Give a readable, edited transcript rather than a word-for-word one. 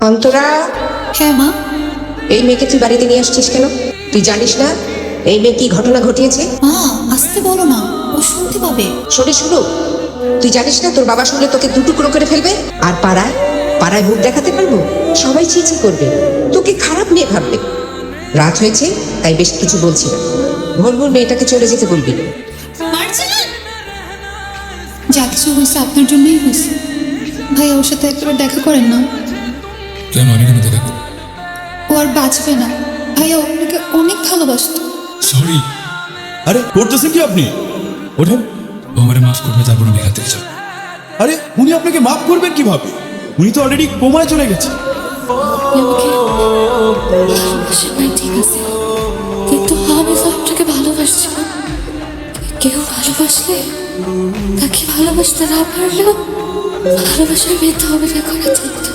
অন্তরা, হ্যাঁ মা। এই মেয়েকে তুই বাড়িতে নিয়ে আসছিস কেন? তুই জানিস না এই মেয়ে কি ঘটনা ঘটিয়েছে? মা আসতে বলো না, ও শুনতে পাবে। শোনে শুনো, তুই জানিস না তোর বাবা শুনলে তোকে দুটুকরো করে ফেলবে। আর পাড়ায় পাড়ায় মুখ দেখাতে পারবো, সবাই চিচি করবে, তোকে খারাপ মেয়ে ভাববে। রাত হয়েছে তাই বেশ কিছু বলছি না, ভোর ভোর মেয়েটাকে চলে যেতে বলবি। যা কিছু হয়েছে আপনার জন্যই হয়েছে। ভাই ওর সাথে একবার দেখা করেন না। কেন? আমি কেন দেখা করব? ও আর বাঁচবে না। ভাইয়া আপনাকে অনেক ভালোবাসতো। সরি। আরে করতেছেন কি আপনি? ওঠেন। ও আমারে মাফ করবে, তারপর আমি এখান থেকে যাবো। আরে উনি আপনাকে মাফ করবেন কিভাবে? উনি তো অলরেডি কোমায় চলে গেছে। আমাকে ভালোবাসেন না, ঠিক আছে, কিন্তু আমি তো আপনাকে ভালোবাসছিলাম। কেউ ভালোবাসলে তাকে ভালোবাসতে না পারলেও ভালোবাসার মিথ্যা অভিনয় করা থাকতো।